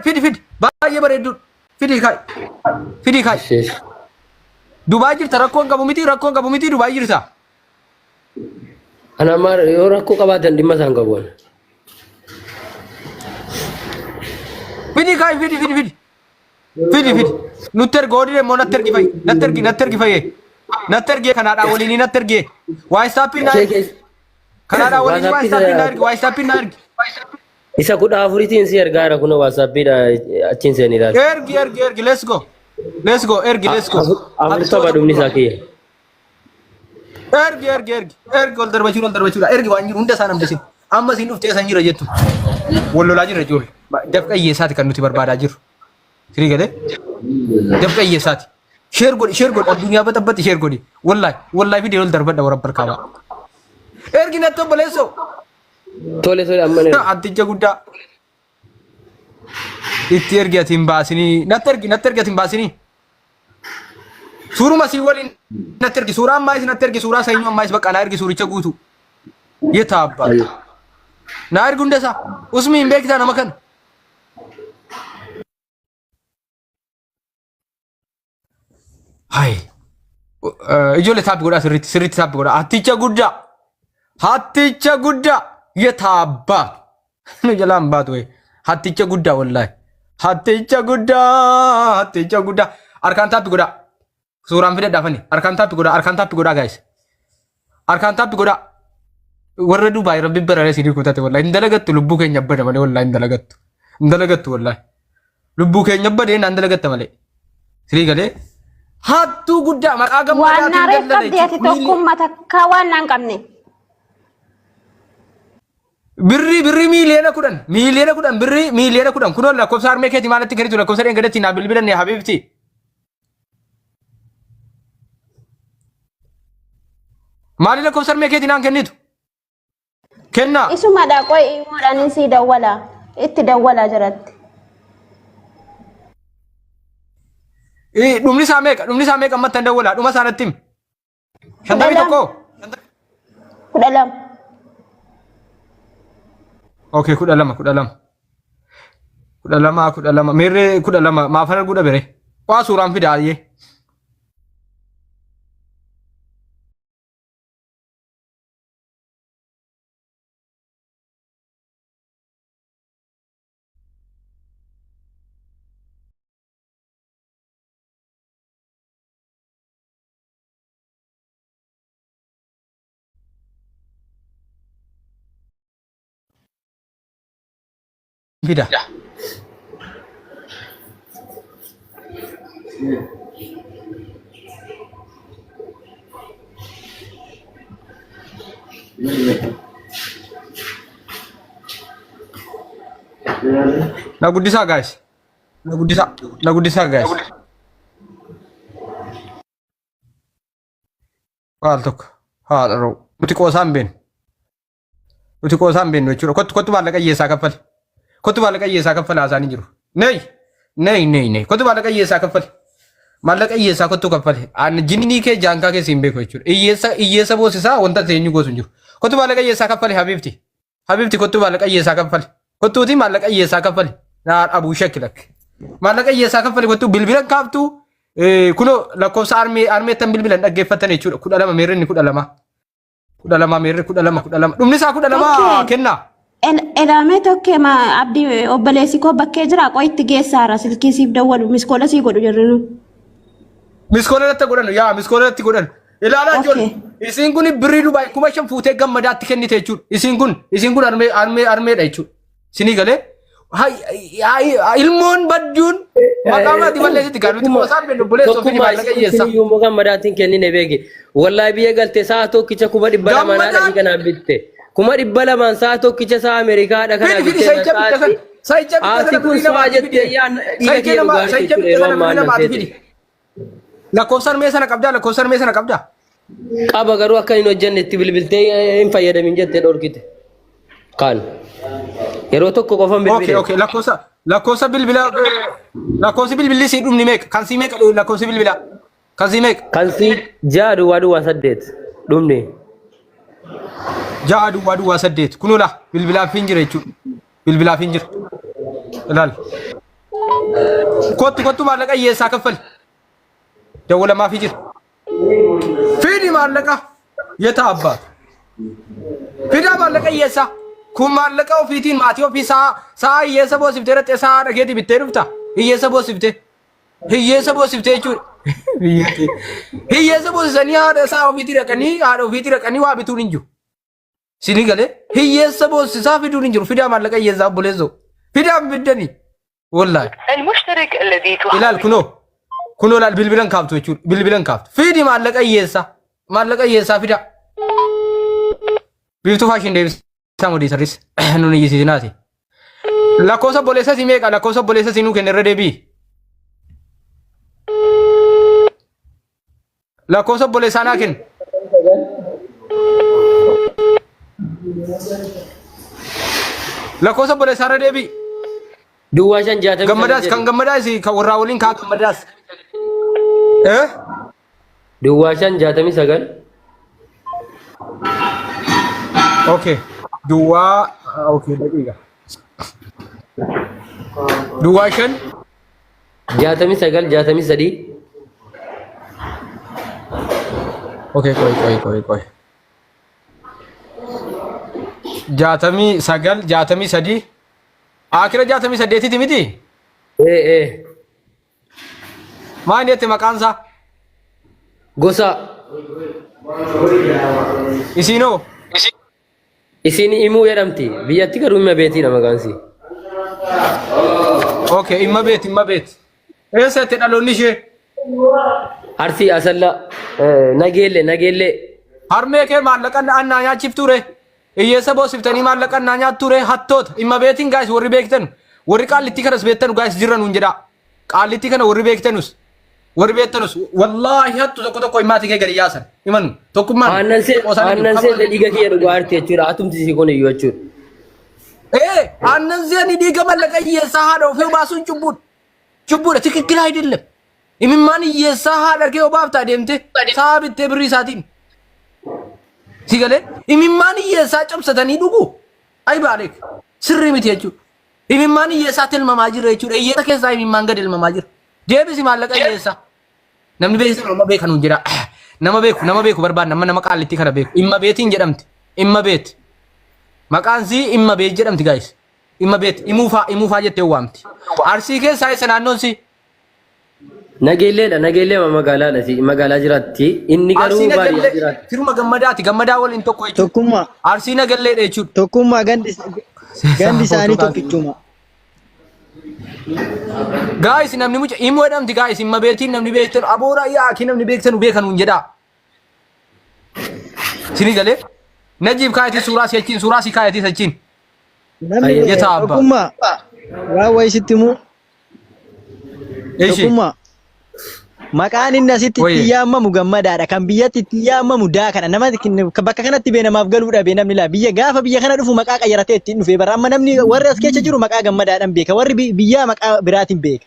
fidi baay'ee bareedu fidi kai Dubai jirta rakkoon qabu miti Dubai jirta ana mar yoo rakkoo qabaatan dhimma isaan qabuun fidi nutter godire mo natter gifay natterge kanada wolini natterge WhatsApp na kanada wolini WhatsApp na isa kuda afuritiin si ergaara kuno WhatsApp da achin seeni da ergi let's go amurta badumni sakiye ergi ol darbachuu ergi waan jiru hunda sanam desin amma sin dhuftee san jira jettu wallolaa jira jool dafqa yeesaati kan nuti barbaadaa jiru siri gade dafqa yeesaati share god addunyaa baxabbati share godi wallahi video ol darbadha warabbal kaaba ergi natto baleso tole ammane adija guddaa itti ergi atin baasini nattergi atin baasini suruma si walin nattergi sura mais nattergi sura sayno mais baka na ergi suricha guutu yetabba na ergi undesa usmi imbekta namakan hay ijole tab goda sirrit tab goda haticha gudda yetabba no jalam baat we haticha gudda wallahi haticha gudda arkan tab goda suuraan fide dafani arkan tab goda guys arkan tab goda warra Dubai rabbi barare sidi kutate wallahi indalagattu lubbu keenya bada male wallahi indalagattu wallahi lubbu keenya bada indalagatta male siri gale hattu gudda maqaa ዋና ረፈደት ተኩመተ ከዋናን ቀምኔ birri miliyoona kudhan kunoon lakkoofsa harmee keetii maalatti kennitu lakkoofsa dheengadatti naa bilbilanne habibti maali lakkoofsa harmee keetii naan kennitu kenna isuma dhaqoo imuudhaan si dawwala itti dawwala jiratti dhumni isaa meeqa ammattan dawwala dhuma isaanatti 51 12 Okay, kuda lama. Mere kuda lama. Maafan guda bere. Waa suuraan fida aye. Fida. Na guddisa guys. Haal tokko. Haal roo. Nuti qoosaan beenu jechuudha. Kottu maallaqa hiyyeessaa kaffale. Kottu maallaqa hiyyeessaa kaffale haasaan hin jiru. Nei. Kottu maallaqa hiyyeessaa kaffale. Maallaqa hiyyeessaa kottu kaffale. Jinnii kee jaankaa keessa hin beeku jechuudha. Hiyyeessa boosisaa wanta teenyu goosu hin jiru. Kottu maallaqa hiyyeessaa kaffale Habibti kottu maallaqa hiyyeessaa kaffale. Kottuuti maallaqa hiyyeessaa kaffale. Naa abuu shakkilak. Maallaqa hiyyeessaa kaffale kottu bilbilan kaaftu kuno lakkoofsa armeettan bilbilan dhaggeeffatan jechuudha. 12 meerrinni 12. 12 meerri 12. Dhumni isaa 12 kenna. Elamee tokkee ma abdii obboleessi koo bakkee jira qoo itti geessaara silkii siif dawwalu miskoola sii godhu jirrinu. Miskoolatti godhan. Ilaalaa ijoollee. Isiin kun birrii Dubaay 5,000 fuutee gammadaatti kennite jechuudha. Isiin kun armeedha jechuudha. Sinii galee ilmoon badduun maqaa maatii balleessitti gaaluutti moosaan bennu buleessoo fi maallaqa hiyyeessaa. Ilmoo gammadaatiin kennine beeki. Wallahi biyya galtee sa'a tokkicha 200 manaadha ni kanaan bitte. 200 sa'a tokkicha sa'a Ameerikaadha kanaan bitte. Ati kun sa'a jettee yaan dhiiga kee dhugaati jechuudha yeroo ammaa namteeti. Lakkoofsa armee sana qabdaa? Qaba garuu akka hin hojjenne itti bilbiltee hin fayyadamin jettee dhorkite. Kaan yeroo tokko qofan bilbile. Okay. Lakkoofsa bilbilli si dhumni meeqa? Kan si meeqa lakkoofsi bilbilaa? Kan si meeqa? Kan si 6 duwwaa 8 dhumni. 6 duwwaa 8 kunuula bilbilaaf hin jira jechuudha. Ilaal. كوتو مالك أي ساكفل جولا ما في جد فيني مالك يتابع فيدا مالك أي سا كم مالك أو فيتين ماتيو في سا يسبو سبتة سا رجيتي بتيرفتا يسبو سبتة يسبو سبتة شو يسبو سنيا سا فيتي ركني فيتي ركني وابتونين جو سيني قاله يسبو سا فيتونين جو فيدا مالك أي سا بوليزو فيدا بدني والله المشترك الذي إلى كنو لا بالبلن كابتو يشول بالبلن كابت فيدي مالك أي سا فيدا بيفتو فاشين ديرس سامو دي سريس نو نيجي ناتي لا كوسا بوليسا سيميكا لا كوسا بوليسا سينو كنرد بي لا كوسا بوليسا ناكن لا كوسا بوليسا رد بي دواشان جاتم gammadas kan gammadas ka warra waliin ka gammadas دواشان جاتمي سجل اوكي دوا اوكي دقيقه دواشن جاتمي سجل جاتمي سدي اوكي كوي جاتمي سجل جاتمي سدي آخر جاتمي سديتي تميتي ايه ما نيت مكانسا غوسا إسينو اسيني ايمو يرمتي بياتي كروم بيتي نمغانسي اوكي إما بيت إيه ستدلوني شيء ارسي اسلا نغيله harmee kee maallaqa annaa nyaachiif ture hiyyeessa boosiftanii maallaqa annaa nyaat ture hattoota imma beetiin gaayis warri beektan warri qaallitti kanas beektan gaayis jiran hun jedha qaallitti kana warri beektanus wallaahi hattu tokko himaati kee gadi yaasan himanu tokkummaan aannan see dhiiga kee dhugaarti jechuudha atumti si kun iyyuu jechuudha aannan see dhiiga maallaqa hiyyeessaa haadha ofii baasuun cubbuudha tikikkila አይደለም imimmaan hiyyeessaa haadha kee obaaftaa deemte saa bittee birrii isaatiin sigale imimmaan hiyyeessaa cabsatanii dhugu ay baaleek sirrii miti jechuudha imimmaan hiyyeessaa tilmamaa jira jechuudha hiyyeessa keessaa imimmaan gad ilmamaa jira deebisi maallaqa hiyyeessaa namni beeksisu nama beekan jira nama beeku barbaadna nama qaallitti kana beeku imma beetiin jedhamti imma beet maqaan sii imma beet jedhamti gaayis imma beet imuufaa jettee waamti arsii keessaa isa naannoon sii nageellee magaalaadha si magaalaa jiraatti inni garuu baadiyyaa jiraatti firma gammadaa waliin tokko jechuudha tokkummaa arsii nagalleedha jechuudha tokkummaa gandi isaanii tokkichuma gaayis namni mucha immoo jedhamti gaayis imma beetiin namni beektan aboora yaaki namni beekan hun jedhaa sini galee najiib kaayatii suuraa si kaayatii sachiin tokkummaa waa wayisitti immoo tokkummaa maqaan inni asitti itti yaamamu gammadaadha kan biyyatti itti yaamamu daa kana nama bakka kanatti bee namaaf galuu dhabe namni laa gaafa biyya kana dhufu maqaa qayyaratee ittiin dhufee bara amma namni warri as keessa jiru maqaa gammadaadhaan beeka warri biyyaa maqaa biraatiin beeka